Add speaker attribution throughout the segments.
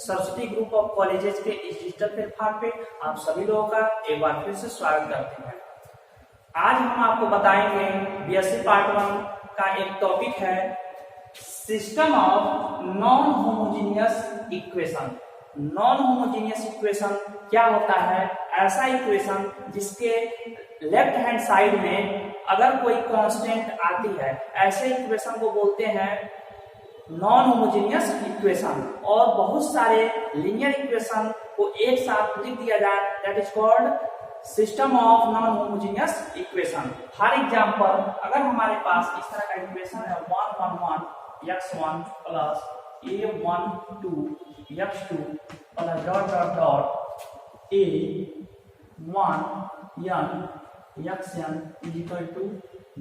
Speaker 1: Saraswati group of colleges के इस digital platform पे आप सभी लोगों का एक बार फिर से स्वागत करते हैं। आज हम आपको बताएंगे बीएससी पार्ट 1 का एक टॉपिक है system of non homogeneous equation. Non homogeneous equation क्या होता है? ऐसा इक्वेशन जिसके लेफ्ट हैंड साइड में अगर कोई कांस्टेंट आती है, ऐसे इक्वेशन को बोलते हैं नॉन होमोजेनियस इक्वेशन। और बहुत सारे लीनियर इक्वेशन को एक साथ लिख दिया जाए, that is called system of non homogeneous equation. For example, अगर हमारे पास इस तरह का इक्वेशन है 1 1 1 x1 plus a1 2 x2 plus dot dot dot a1 n xn is equal to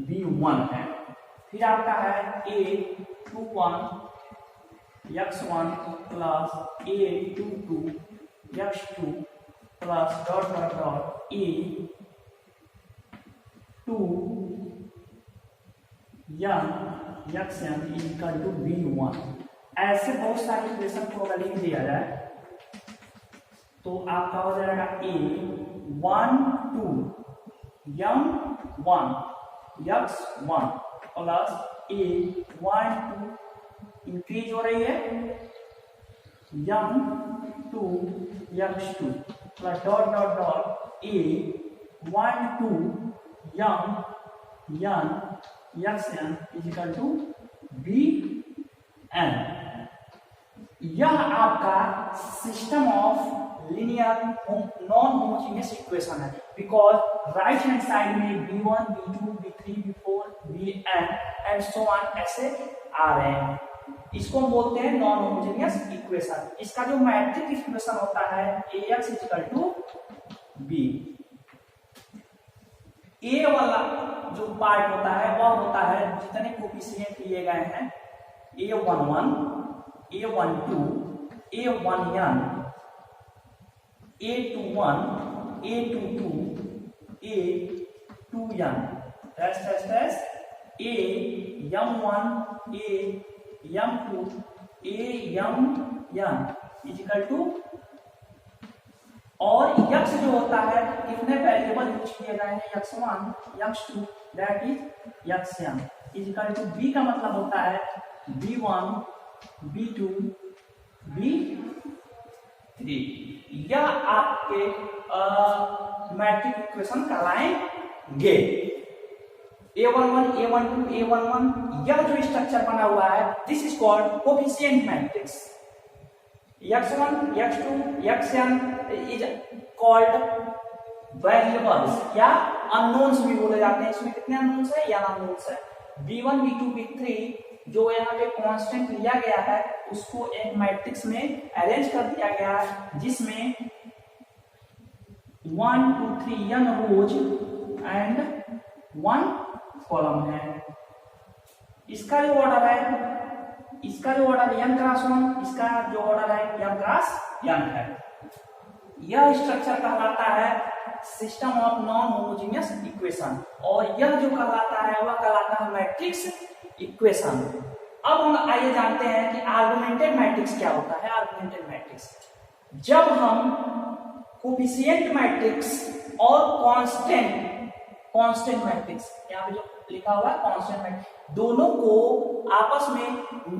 Speaker 1: b1 है। फिर आपका है a21 x1 plus a22 x2 plus dot dot dot a2 xn is equal to b1। ऐसे बहुत सारे equation को अगर लिख दिया जाए तो आपका हो जाएगा a1 2 m1 x1 plus a1 2 increase हो रही है m2 x2 plus dot dot dot a1 2 m n xn is equal to bn। यह आपका system of linear non homogeneous equation है, बिकॉज राइट हैंड साइड में b1 b2 b3 b4 bn and so on ऐसे आ रहे हैं। इसको हम बोलते हैं नॉन होमोजेनियस इक्वेशन। इसका जो मैट्रिक्स इक्वेशन होता है ax इक्वल टू b। ए वाला जो पार्ट होता है वह होता है जितने कोफिशिएंट लिए गए हैं a11 a12 a1n a21 a22 a2n dash a m1 a m2 a mn is equal to, और यक्स जो होता है कितने वेरिएबल यूज किए गए हैं x1 x2 that is xn is equal to b का मतलब होता है b1 b2 b3। यह आपके मैट्रिक्स इक्वेशन कहलाएंगे। a11 a12 a11 यह जो स्ट्रक्चर बना हुआ है this is called coefficient matrix. x1 x2 xn is called variables या अननोन्स भी बोले जाते हैं। इसमें कितने अननोन्स है या अननोन्स है। b1 b2 b3 जो यहाँ पे कांस्टेंट लिया गया है उसको एक मैट्रिक्स में अरेंज कर दिया गया है जिसमें 1 2 3 n रोज एंड 1 कॉलम है। इसका जो ऑर्डर है n क्रॉस 1, इसका जो ऑर्डर है m क्रॉस n है। यह स्ट्रक्चर कहलाता है system of non homogeneous equation, और यह जो कहलाता है वह कहलाता है मैट्रिक्स इक्वेशन। अब हम आइए जानते हैं कि आर्गुमेंटेड मैट्रिक्स क्या होता है। आर्गुमेंटेड मैट्रिक्स जब हम कोफिशिएंट मैट्रिक्स और कांस्टेंट मैट्रिक्स, यहाँ पे जो लिखा हुआ है कांस्टेंट मैट्रिक्स, दोनों को आपस में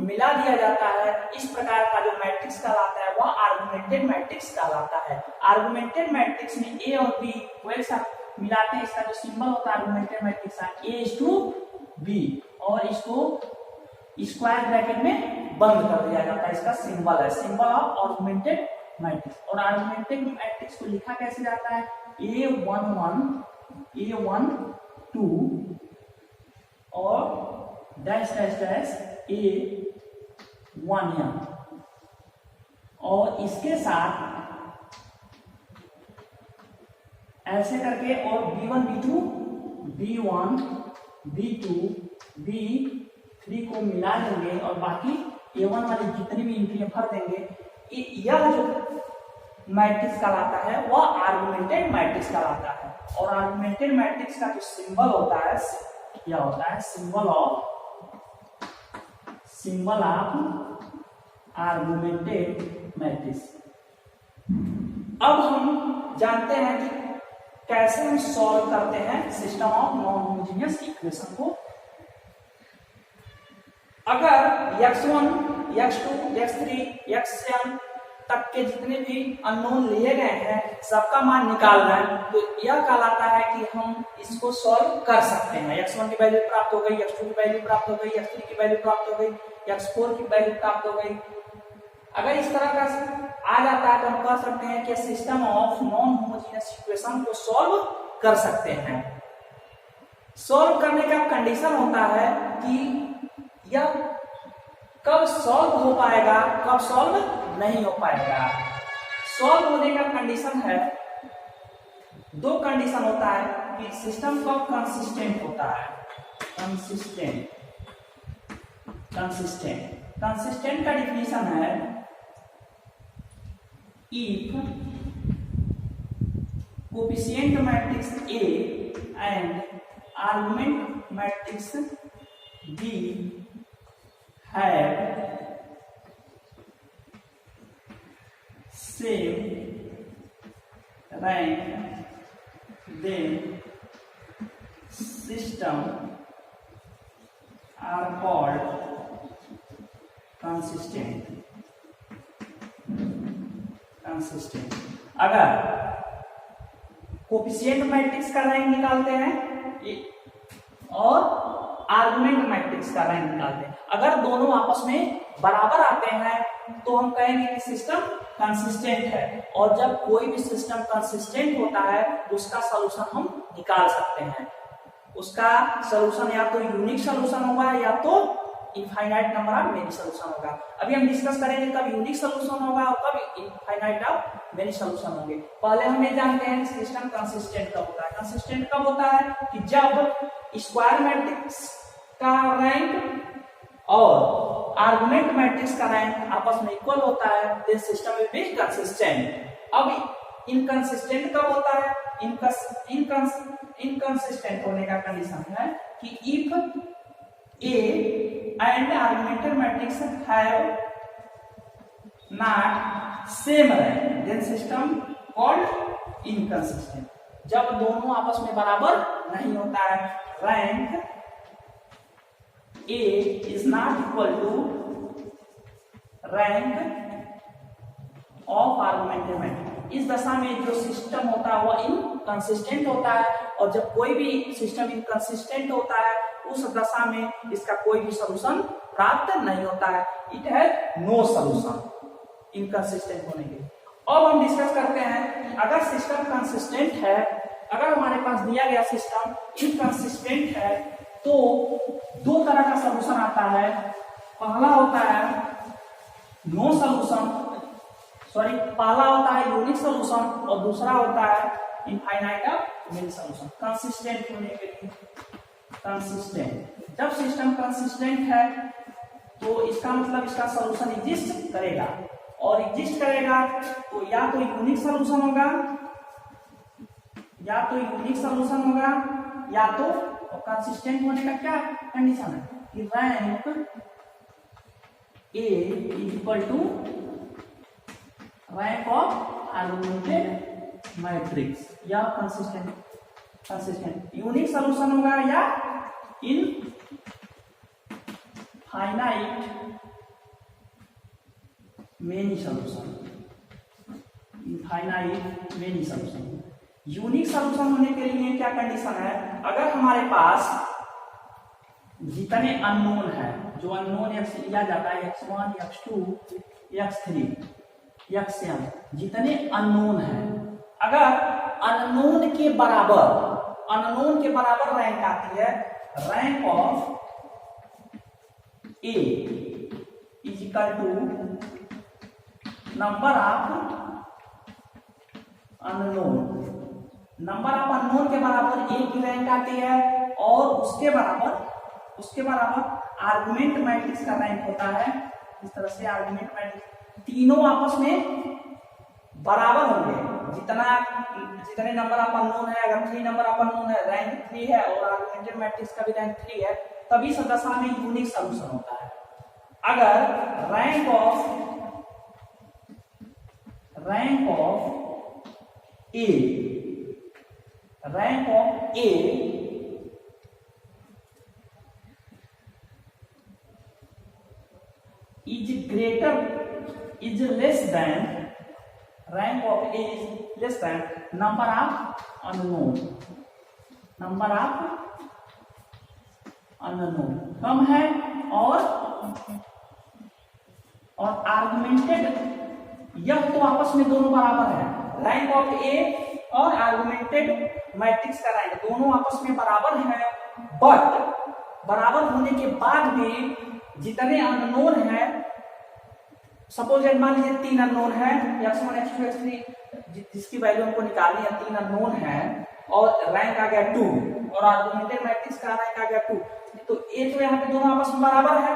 Speaker 1: मिला दिया जाता है। इस प्रकार का जो मैट्रिक्स कहलाता है वह आर्गुमेंटेड मैट्रिक्स कहलाता है। आर्गुमेंटेड मैट्रिक्स में a और b को एक साथ मिलाते हैं। इसका जो सिंबल होता है आर्गुमेंटेड मैट्रिक्स का a/b, और इसको स्क्वायर ब्रैकेट में बंद कर दिया जाता है। इसका सिंबल है सिंबल ऑफ आर्गुमेंटेड मैट्रिक्स। और आर्गुमेंटेड मैट्रिक्स को लिखा कैसे जाता है a11 a12 और डैश डैश डैश a1n, और इसके साथ ऐसे करके और b1 b2 b1 b2 b3 को मिला देंगे और बाकी a1 वाली जितनी भी एंट्री भर देंगे। यह जो मैट्रिक्स कहलाता है वह आर्गुमेंटेड मैट्रिक्स कहलाता है। और आर्गुमेंटेड मैट्रिक्स का जो सिंबल होता है यह होता है सिंबल ऑफ आर्गुमेंटेड मैट्रिक्स। अब हम जानते हैं कि कैसे हम सॉल्व करते हैं system of non homogeneous equation को। अगर x1, x2, x3, xn तक के जितने भी अननोन लिए गए हैं सबका मान निकाल रहे हैं तो यह कहलाता है कि हम इसको सॉल्व कर सकते हैं। x1 की वैल्यू प्राप्त हो गई, x2 की वैल्यू प्राप्त हो गई, x3 की वैल्यू प्राप्त हो गई, x4 की वैल्यू प्राप्त हो गई। अगर इस तरह का आ जाता है तो हम कह सकते हैं कि system of non homogeneous equation को सॉल्व कर सकते हैं। सॉल्व करने का कंडीशन होता है कि यह कब सॉल्व हो पाएगा, कब सॉल्व नहीं हो पाएगा। सॉल्व होने का कंडीशन है, दो कंडीशन होता है कि सिस्टम कब कंसिस्टेंट होता है। कंसिस्टेंट का डिफिनेशन है if coefficient matrix A and argument matrix B have same rank, then system are called consistent। अगर कोएफिशिएंट मैट्रिक्स का रैंक निकालते हैं और आर्गुमेंट मैट्रिक्स का रैंक निकालते हैं, अगर दोनों आपस में बराबर आते हैं तो हम कहेंगे कि सिस्टम कंसिस्टेंट है। और जब कोई भी सिस्टम कंसिस्टेंट होता है तो उसका सॉल्यूशन हम निकाल सकते हैं। उसका सॉल्यूशन या तो यूनिक सॉल्यूशन होगा या तो infinite number of many solution होगा। अभी हम डिस्कस करेंगे कब यूनिक सॉल्यूशन होगा और कब इनफाइनाइट ऑफ मेनी सॉल्यूशन होंगे। पहले हम ये जानते हैं कि सिस्टम कंसिस्टेंट कब होता है। कंसिस्टेंट कब होता है कि जब स्क्वायर मैट्रिक्स का रैंक और आर्गुमेंट मैट्रिक्स का रैंक आपस में इक्वल होता है, then system will be consistent. अब इनकंसिस्टेंट कब होता है? इनकंसिस्टेंट होने का कंडीशन है कि if A and augmented matrix have not same rank, then system called inconsistent। जब दोनों आपस में बराबर नहीं होता है, rank A is not equal to rank of augmented matrix. इस दशा में जो सिस्टम होता है वह इनकंसिस्टेंट होता है, और जब कोई भी सिस्टम इनकंसिस्टेंट होता है उस दशा में इसका कोई भी सॉल्यूशन प्राप्त नहीं होता है। It has no solution inconsistent होने के। अब हम डिस्कस करते हैं कि अगर सिस्टम कंसिस्टेंट है, अगर हमारे पास दिया गया सिस्टम इनकंसिस्टेंट है तो दो तरह का सॉल्यूशन आता है। पहला होता है नो सॉल्यूशन, पहला होता है यूनिक सॉल्यूशन और दूसरा होता है infinite of many solution. Consistent होने के लिए कंसिस्टेंट, जब सिस्टम कंसिस्टेंट है तो इसका मतलब इसका सॉल्यूशन एग्जिस्ट करेगा, और एग्जिस्ट करेगा तो या तो यूनिक सॉल्यूशन होगा या तो कंसिस्टेंट होने का क्या कंडीशन है कि rank A is equal to rank of augmented matrix, या कंसिस्टेंट यूनिक सॉल्यूशन होगा या infinite many solution. Unique solution होने के लिए क्या कंडीशन है? अगर हमारे पास जितने अननोन है, जो अननोन एक्स लिया जाता है x1, x2, x3, xn, जितने अननोन है, अगर अननोन के बराबर रैंक आती है, rank of A is equal to number of unknown. Number of unknown के बराबर A की रैंक आती है, और उसके बराबर आर्गुमेंट मैट्रिक्स का रैंक होता है। इस तरह से आर्गुमेंट मैट्रिक्स तीनों आपस में बराबर होंगे। जितने नंबर ऑफ अननोन है, अगर 3 नंबर ऑफ अननोन है, रैंक 3 है और आर्गुमेंटेड मैट्रिक्स का भी रैंक 3 है, तभी इस दशा में यूनिक सॉल्यूशन होता है। अगर rank of rank of A is less than rank of A is less than number of unknown कम है और आर्गुमेंटेड, यह तो आपस में दोनों बराबर है। रैंक ऑफ ए और आर्गुमेंटेड मैट्रिक्स का रैंक दोनों आपस में बराबर है, बट बराबर होने के बाद भी जितने अननोन है, सपोज मान लीजिए 3 अननोन है, x1 x2 x3 जिसकी वैल्यू हमको निकालनी है, 3 अननोन है और रैंक आ गया 2 और आर्गुमेंटेड मैट्रिक्स का रैंक आ गया 2, तो ये तो यहाँ पे दोनों आपस में बराबर है,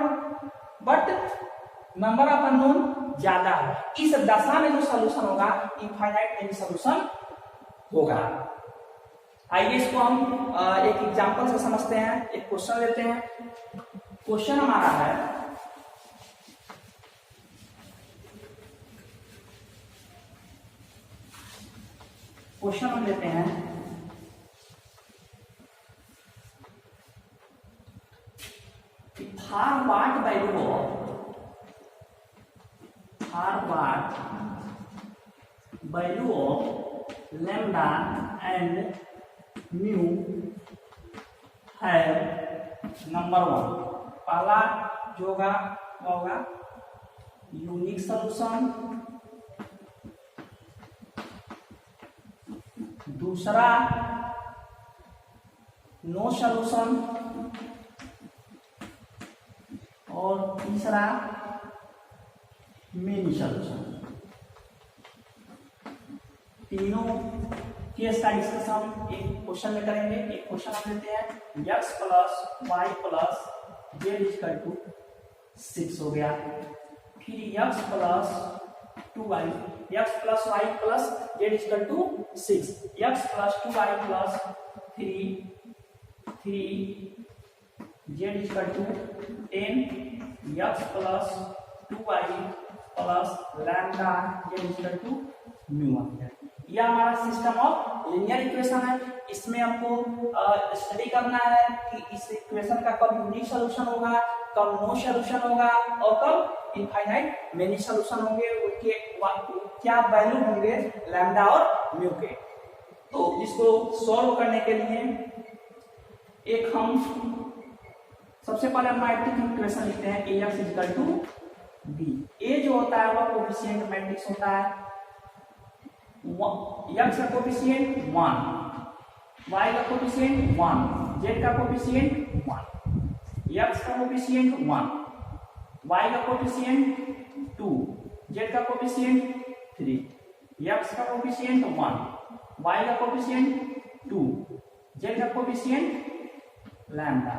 Speaker 1: बट नंबर ऑफ अननोन ज्यादा है। इस दशा में जो सॉल्यूशन होगा इनफाइनाइट मेनी सॉल्यूशन होगा। आइए इसको हम एक एग्जांपल से समझते हैं। एक क्वेश्चन लेते हैं। क्वेश्चन हमारा है हम लेते हैं forward value of lambda and mu have number 1। पहला जो होगा यूनिक सॉल्यूशन, दूसरा नो सॉल्यूशन और तीसरा मेनी सॉल्यूशन। तीनों केस का डिस्कशन एक क्वेश्चन में करेंगे। एक क्वेश्चन हम लेते हैं x plus y plus z equal to 6 हो गया, फिर x plus 2y x plus y plus z equal to 6, x plus 2y plus 3 z equal to 10, x plus 2y plus lambda z equal to mu आ गया। यह हमारा system of linear equation है। इसमें हमको स्टडी करना है कि इस इक्वेशन का कब यूनिक सॉल्यूशन होगा, कब नो सॉल्यूशन होगा और कब इनफाइनाइट मेनी सॉल्यूशन होंगे, उनके क्या वैल्यू होंगे लैम्डा और म्यू के। तो इसको सॉल्व करने के लिए एक हम सबसे पहले हम मैट्रिक्स इक्वेशन लिखते हैं ax equal to b। a जो होता है वह कोएफिशिएंट मैट्रिक्स होता है, x का कोएफिशिएंट 1, y का कोएफिशिएंट 1, z का कोएफिशिएंट 1, x का कोएफिशिएंट 1, y का कोएफिशिएंट 2, z का कोएफिशिएंट 3, x का कोएफिशिएंट 1, y का कोएफिशिएंट 2, z का कोएफिशिएंट लैम्डा।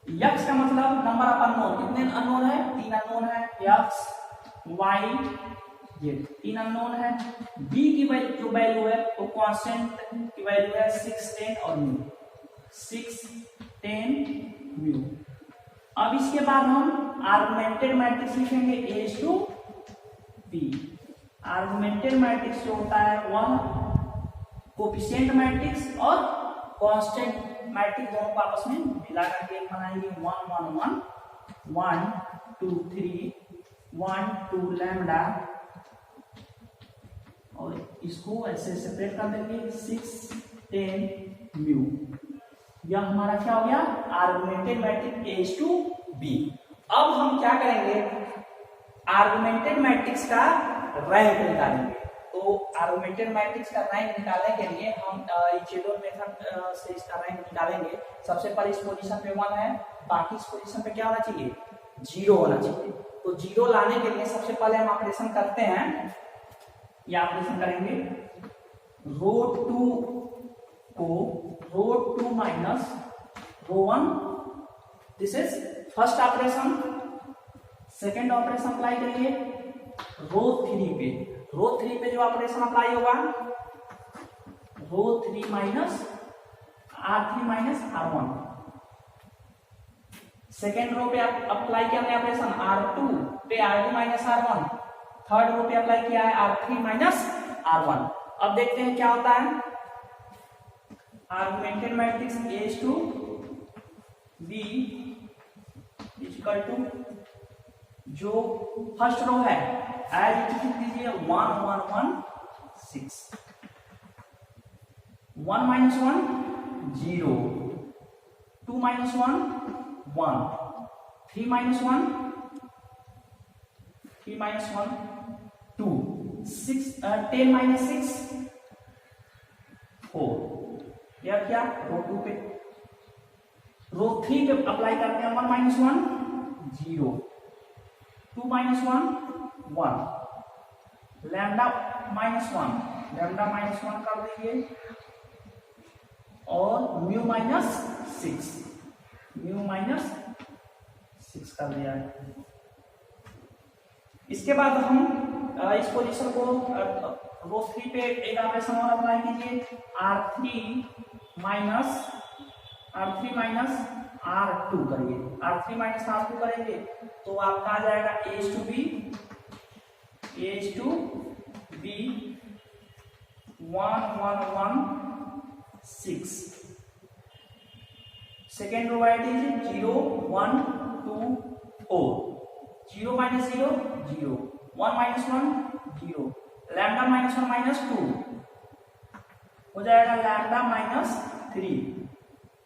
Speaker 1: x का मतलब नंबर ऑफ अननोन, कितने अननोन है? 3 अननोन है, x y z 3 अननोन है। b की जो वैल्यू है वो कांस्टेंट की वैल्यू है 6, 10 और म्यू, 6, 10 म्यू। अब इसके बाद हम आर्गुमेंटेड मैट्रिक्स लिखेंगे a to b। Augmented matrix जो होता है वह कोएफिशिएंट मैट्रिक्स और कांस्टेंट मैट्रिक्स दोनों को आपस में मिला करके बनाएंगे। 1 1 1 1 2 3 1 2 लैम्डा, और इसको ऐसे सेपरेट कर देंगे 6 10 म्यू। यह हमारा क्या हो गया? Augmented matrix a to b। अब हम क्या करेंगे? आर्गुमेंटेड मैट्रिक्स का रैंक निकालेंगे। तो आर्गुमेंटेड मैट्रिक्स का रैंक निकालने के लिए हम इचेलोन मेथड से इसका रैंक निकालेंगे। सबसे पहले इस पोजीशन पे 1 है, बाकी इस पोजीशन पे क्या होना चाहिए? 0 होना चाहिए। तो 0 लाने के लिए सबसे पहले हम ऑपरेशन करते हैं, या ऑपरेशन करेंगे रो 2 को रो 2 minus rho 1, this is first operation. Second operation apply करिए रो 3 पे। रो 3 पे जो ऑपरेशन अप्लाई होगा row 3 minus R3 minus R1। Second row पे अप्लाई किया हमने ऑपरेशन R2 पे R2 minus R1। Third row पे अप्लाई किया है R3 माइनस R1। अब देखते हैं क्या होता है। Augmented matrix A to B equal to जो फर्स्ट रो है एज इट इज दीजिए 1 1 1 6, 1 minus 1 0, 2 minus 1 1, 3 minus 1 3 minus 1 2, 6 10 minus 6 4। यह क्या रो 2 पे, रो 3 पे अप्लाई करते हैं 1 माइनस 1 0, 2 माइनस 1 1, लैम्डा माइनस 1 कर दीजिए और म्यू माइनस 6 कर दिया है। इसके बाद हम इस पोजीशन को रो 3 पे एक ऑपरेशन और अप्लाई कीजिए R3 माइनस R2 करिए, R3 माइनस R2 करेंगे तो आपका आ जाएगा A to B 1 1 1 6। Second row it is 0 1 2 4, 0 minus 0 0, 1 minus 1 0, lambda minus 1 minus 2 हो जाएगा लैम्डा माइनस 3,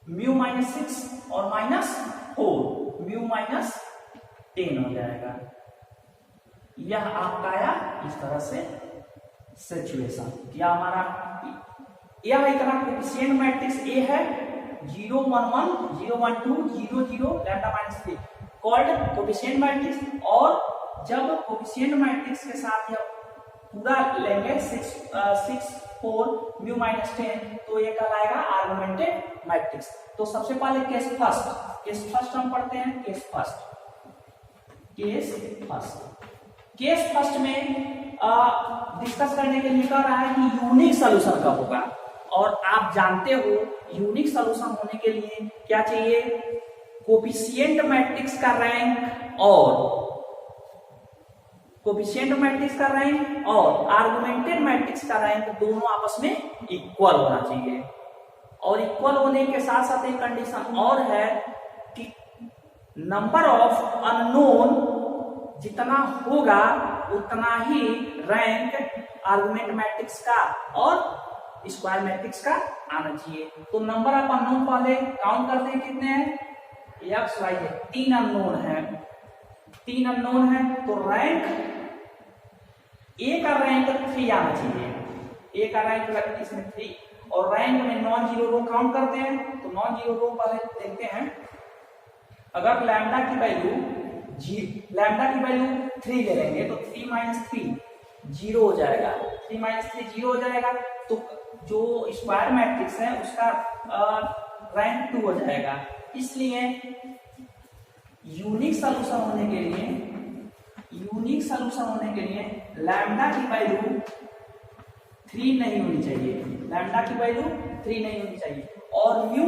Speaker 1: म्यू माइनस 6 और माइनस 4, म्यू माइनस 10 हो जाएगा। यह आपका आया इस तरह से सिचुएशन। या हमारा यह एक कोएफिशिएंट मैट्रिक्स A है 0 1 1 0 1 2 0 0 lambda minus 3 called coefficient matrix. और जब कोएफिशिएंट मैट्रिक्स के साथ यह पूरा लेंगे 6 4 म्यू माइनस 10 तो ये कहलाएगा आर्गुमेंटेड मैट्रिक्स। तो सबसे पहले केस फर्स्ट हम पढ़ते हैं। केस फर्स्ट में डिस्कस करने के लिए कह रहा है कि यूनिक सॉल्यूशन कब होगा। और आप जानते हो यूनिक सॉल्यूशन होने के लिए क्या चाहिए, कोएफिशिएंट मैट्रिक्स का रैंक और आर्गुमेंटेड मैट्रिक्स का रैंक दोनों आपस में इक्वल होना चाहिए। और इक्वल होने के साथ साथ एक कंडीशन और है कि नंबर ऑफ अननोन जितना होगा उतना ही रैंक आर्गुमेंट मैट्रिक्स का और स्क्वायर मैट्रिक्स का आना चाहिए। तो नंबर ऑफ अननोन पहले काउंट करते हैं कितने हैं, एक्स वाई है, 3 अननोन है तो रैंक ए का रैंक 3 आना चाहिए। ए का रैंक इसमें 3 और रैंक में नॉन जीरो रो काउंट करते हैं। तो नॉन जीरो रो पहले देखते हैं। अगर लैम्डा की वैल्यू 3 ले लेंगे तो 3 माइनस 3 0 हो जाएगा, 3 माइनस 3 0 हो जाएगा। तो जो स्क्वायर मैट्रिक्स है उसका रैंक 2 हो जाएगा। इसलिए यूनिक सॉल्यूशन होने के लिए लैम्डा की वैल्यू 3 नहीं होनी चाहिए। और म्यू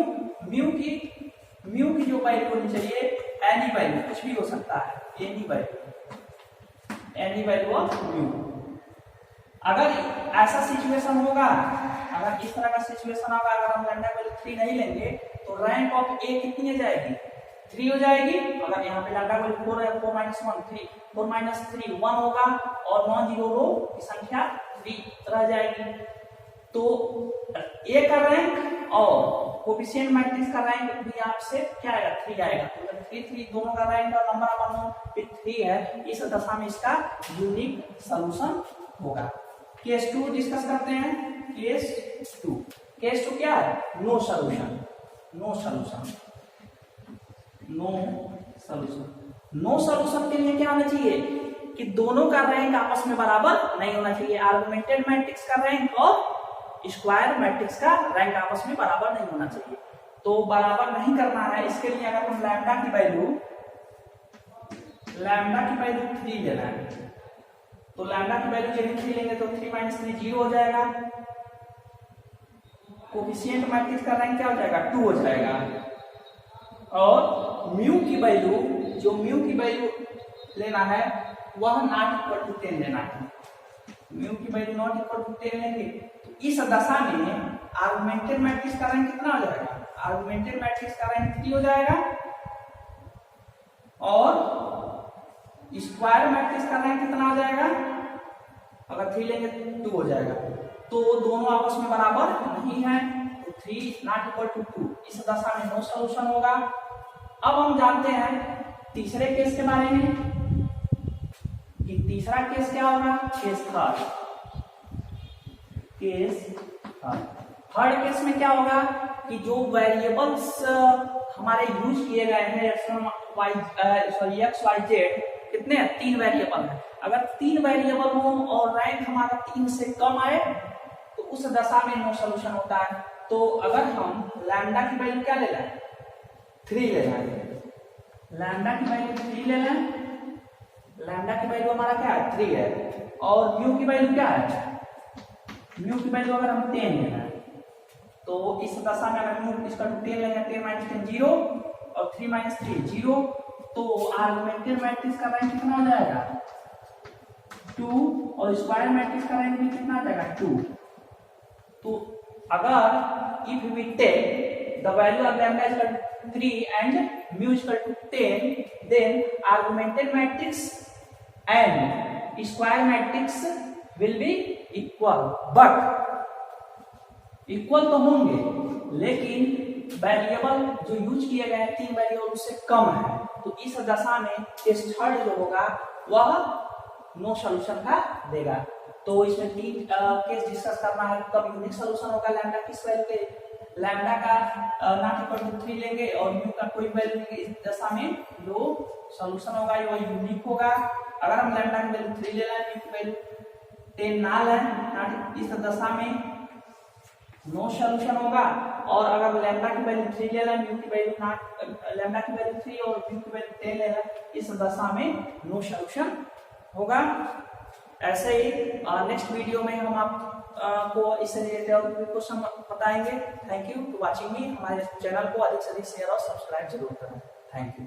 Speaker 1: की जो वैल्यू होनी चाहिए, एनी वैल्यू कुछ भी हो सकता है, एनी वैल्यू ऑफ म्यू। अगर ऐसा सिचुएशन होगा, अगर इस तरह का सिचुएशन होगा, अगर हम लैम्डा वैल्यू 3 नहीं लेंगे तो रैंक ऑफ ए कितनी हो जाएगी, 3 हो जाएगी। अगर यहाँ पे लैम्डा वैल्यू 4 है, 4 माइनस 1 3, 4 माइनस 3 1 होगा और नॉन जीरो रो की संख्या 3 रह जाएगी। तो ए का रैंक और कोएफिशिएंट मैट्रिक्स का रैंक भी आपसे क्या आएगा, 3 आएगा। तो 3 दोनों का रैंक और नंबर ऑफ अननोन 3 है। इस दशा में इसका यूनिक सॉल्यूशन होगा। केस 2 डिस्कस करते हैं। केस 2 क्या है, नो सॉल्यूशन के लिए क्या होना चाहिए कि दोनों का रैंक आपस में बराबर नहीं होना चाहिए। आर्गुमेंटेड मैट्रिक्स का रैंक और स्क्वायर मैट्रिक्स का रैंक आपस में बराबर नहीं होना चाहिए। तो बराबर नहीं करना है, इसके लिए अगर हम लैम्डा की वैल्यू 3 लेना है तो लैम्डा की वैल्यू यदि 3 लेंगे तो 3 माइनस 3 0 हो जाएगा। कोएफिशिएंट मैट्रिक्स का रैंक क्या हो जाएगा, 2 हो जाएगा। और म्यू की वैल्यू लेना है वह नॉट इक्वल टू 10 लेना है। म्यू की वैल्यू नॉट इक्वल टू 10 लेंगे तो इस दशा में आर्गुमेंटेड मैट्रिक्स का रैंक कितना हो जाएगा? आर्गुमेंटेड मैट्रिक्स का रैंक 3 हो जाएगा और स्क्वायर मैट्रिक्स का रैंक कितना हो जाएगा? अगर 3 लेंगे तो 2 हो जाएगा। तो दोनों आपस में बराबर नहीं है, तो 3 इज नॉट इक्वल टू 2। इस दशा में नो सॉल्यूशन होगा। अब हम जानते हैं तीसरे केस के बारे में कि तीसरा केस क्या होगा? Case third. थर्ड केस में क्या होगा कि जो वेरिएबल्स हमारे यूज किए गए हैं एक्स वाई जेड, कितने हैं? 3 वेरिएबल है। अगर 3 वेरिएबल हो और रैंक हमारा 3 से कम आए तो उस दशा में नो सॉल्यूशन होता है। तो अगर हम लैम्डा की वैल्यू क्या ले लें? 3 ले लें। लैम्डा की वैल्यू 3 ले लें। लैम्डा की वैल्यू हमारा क्या है? 3 है। और म्यू की वैल्यू क्या है? म्यू की वैल्यू अगर हम 10 ले लें तो इस दशा में अगर म्यू इसका 10 लेंगे, 10 माइनस 10 0 और 3 माइनस 3 0, तो आर्गुमेंटेड मैट्रिक्स का रैंक कितना हो जाएगा? 2 और स्क्वायर मैट्रिक्स का रैंक भी कितना आ जाएगा? 2। तो अगर if we take the value of lambda is 3 and mu is 10, then augmented matrix and square matrix will be equal. But equal तो होंगे लेकिन वेरिएबल जो यूज किए गए हैं 3 वेरिएबल उससे कम है। तो इस दशा में केस थर्ड जो होगा वह नो सॉल्यूशन का देगा। तो इसमें 3 केस डिस्कस करना है। कब यूनिक सॉल्यूशन होगा लैम्डा किस वैल्यू के? लैम्डा का नॉट इक्वल टू 3 लेंगे और म्यू का कोई वैल्यू लेंगे, इस दशा में जो सॉल्यूशन होगा वो यूनिक होगा। अगर हम लैम्डा की वैल्यू 3 ले लें, म्यू की वैल्यू 10 ना लें, इस दशा में नो सॉल्यूशन होगा। और अगर लैम्डा की वैल्यू 3 ले लें, म्यू की वैल्यू लैम्डा की वैल्यू 3 और म्यू की वैल्यू 10 ले लें, इस दशा में नो सॉल्यूशन होगा। ऐसे ही नेक्स्ट वीडियो में हम आपको इससे रिलेटेड और क्वेश्चन बताएंगे। Thank you for watching me. हमारे चैनल को अधिक से अधिक शेयर और सब्सक्राइब जरूर करें। Thank you.